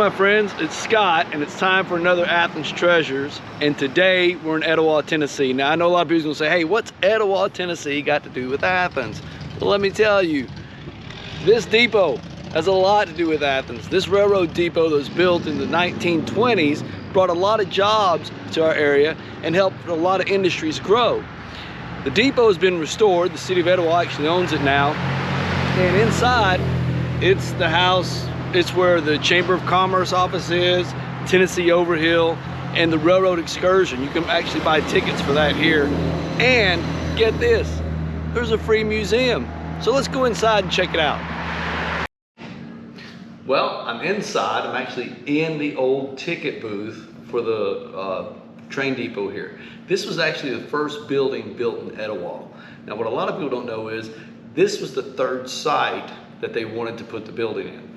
my friends, it's Scott, and it's time for another Athens Treasures. And today we're in Etowah, Tennessee. Now I know a lot of people are gonna say, hey, what's Etowah, Tennessee got to do with Athens? Well, let me tell you, this depot has a lot to do with Athens. This railroad depot that was built in the 1920s brought a lot of jobs to our area and helped a lot of industries grow. The depot has been restored. The city of Etowah actually owns it now. And inside, it's the house. It's where the Chamber of Commerce office is, Tennessee Overhill, and the Railroad Excursion. You can actually buy tickets for that here. And get this, there's a free museum. So let's go inside and check it out. Well, I'm inside. I'm actually in the old ticket booth for the train depot here. This was actually the first building built in Etowah. Now, what a lot of people don't know is this was the third site that they wanted to put the building in.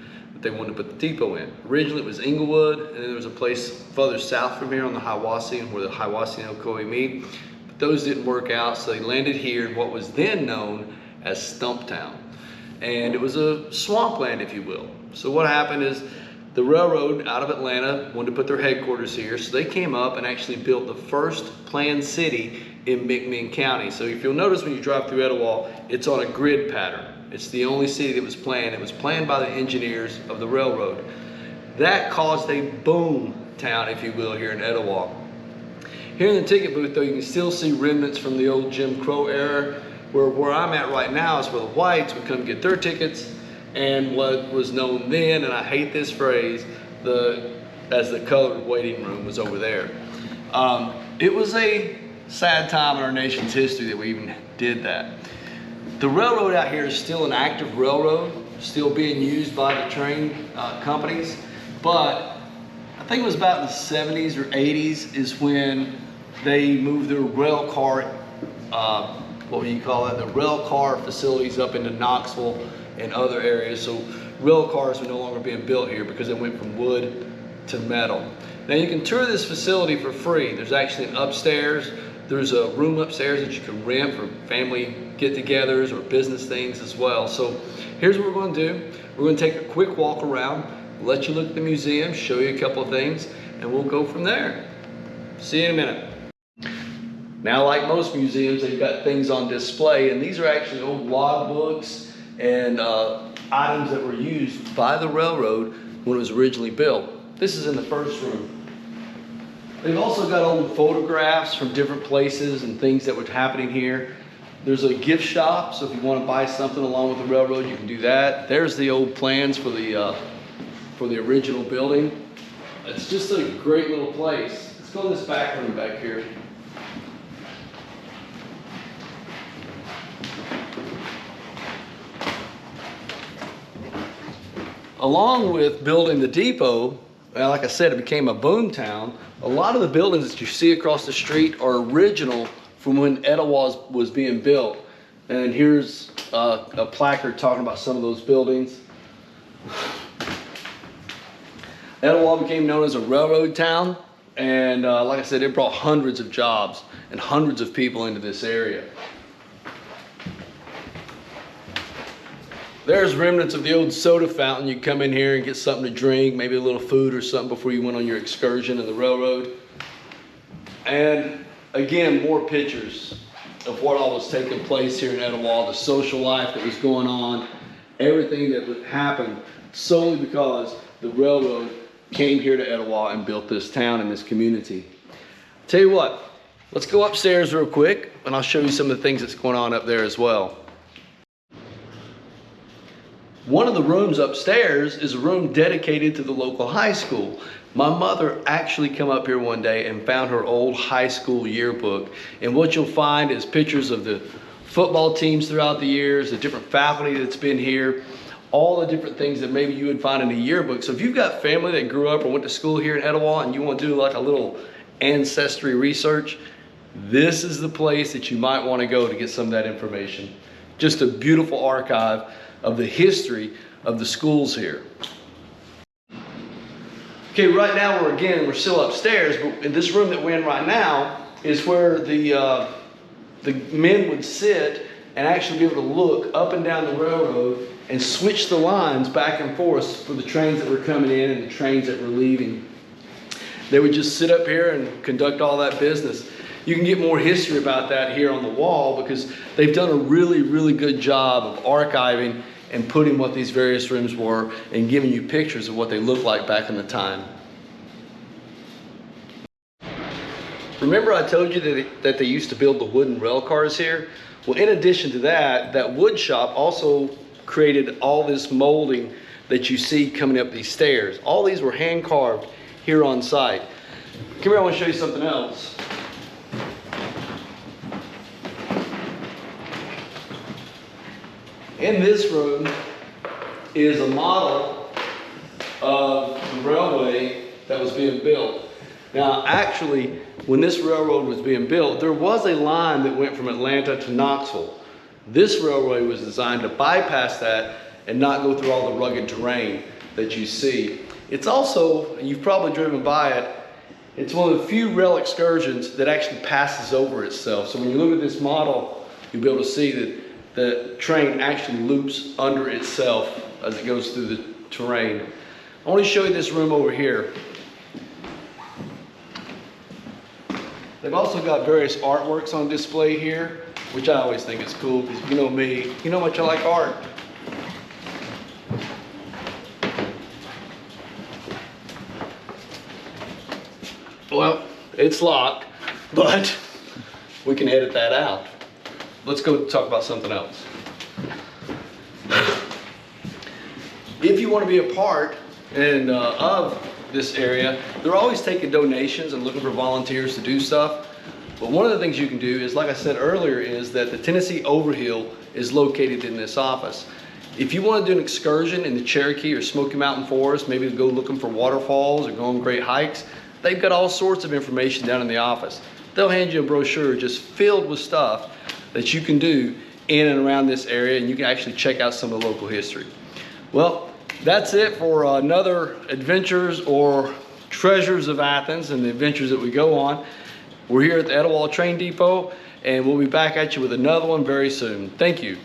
They wanted to put the depot in. Originally it was Inglewood, and then there was a place further south from here on the Hiwassee, where the Hiwassee and Ocoee meet. But those didn't work out, so they landed here in what was then known as Stumptown. And it was a swampland, if you will. So what happened is the railroad out of Atlanta wanted to put their headquarters here, so they came up and actually built the first planned city in McMinn County. So if you'll notice when you drive through Etowah, it's on a grid pattern. It's the only city that was planned. It was planned by the engineers of the railroad. That caused a boom town, if you will, here in Etowah. Here in the ticket booth, though, you can still see remnants from the old Jim Crow era, where I'm at right now is where the whites would come get their tickets, and what was known then, and I hate this phrase, as the colored waiting room was over there. It was a sad time in our nation's history that we even did that. The railroad out here is still an active railroad, still being used by the train companies, but I think it was about in the 70s or 80s is when they moved their rail car, what do you call it, the rail car facilities up into Knoxville and other areas. So rail cars were no longer being built here because it went from wood to metal. Now you can tour this facility for free. There's actually an upstairs. There's a room upstairs that you can rent for family get-togethers or business things as well. So here's what we're going to do. We're going to take a quick walk around, let you look at the museum, show you a couple of things, and we'll go from there. See you in a minute. Now, like most museums, they've got things on display, and these are actually old log books and items that were used by the railroad when it was originally built. This is in the first room. They've also got old photographs from different places and things that were happening here. There's a gift shop, so if you want to buy something along with the railroad, you can do that. There's the old plans for the original building. It's just a great little place. Let's go in this back room back here. Along with building the depot, well, like I said, it became a boom town. A lot of the buildings that you see across the street are original from when Etowah was being built. And here's a placard talking about some of those buildings. Etowah became known as a railroad town. And like I said, it brought hundreds of jobs and hundreds of people into this area. There's remnants of the old soda fountain. You come in here and get something to drink, maybe a little food or something before you went on your excursion in the railroad. And again, more pictures of what all was taking place here in Etowah, the social life that was going on, everything that would happen solely because the railroad came here to Etowah and built this town and this community. Tell you what, let's go upstairs real quick and I'll show you some of the things that's going on up there as well. One of the rooms upstairs is a room dedicated to the local high school. My mother actually came up here one day and found her old high school yearbook. And what you'll find is pictures of the football teams throughout the years, the different faculty that's been here, all the different things that maybe you would find in a yearbook. So if you've got family that grew up or went to school here in Etowah and you want to do like a little ancestry research, this is the place that you might want to go to get some of that information. Just a beautiful archive of the history of the schools here. Okay, right now we're still upstairs, but in this room that we're in right now is where the men would sit and actually be able to look up and down the railroad and switch the lines back and forth for the trains that were coming in and the trains that were leaving. They would just sit up here and conduct all that business. You can get more history about that here on the wall because they've done a really, really good job of archiving and putting what these various rooms were and giving you pictures of what they looked like back in the time. Remember I told you that they used to build the wooden rail cars here? Well, in addition to that, that wood shop also created all this molding that you see coming up these stairs. All these were hand carved here on site. Come here, I want to show you something else. In this room is a model of the railway that was being built. Now, actually, when this railroad was being built, there was a line that went from Atlanta to Knoxville. This railway was designed to bypass that and not go through all the rugged terrain that you see. It's also, and you've probably driven by it, it's one of the few rail excursions that actually passes over itself. So when you look at this model, you'll be able to see that the train actually loops under itself as it goes through the terrain. I want to show you this room over here. They've also got various artworks on display here, which I always think is cool because you know me, you know how much I like art. Well, it's locked, but we can edit that out. Let's go talk about something else. If you want to be a part of this area, they're always taking donations and looking for volunteers to do stuff. But one of the things you can do is, like I said earlier, is that the Tennessee Overhill is located in this office. If you want to do an excursion in the Cherokee or Smoky Mountain Forest, maybe to go looking for waterfalls or go on great hikes, they've got all sorts of information down in the office. They'll hand you a brochure just filled with stuff that you can do in and around this area, and you can actually check out some of the local history. Well, that's it for another adventures or treasures of Athens and the adventures that we go on. We're here at the Etowah Train Depot, and we'll be back at you with another one very soon. Thank you.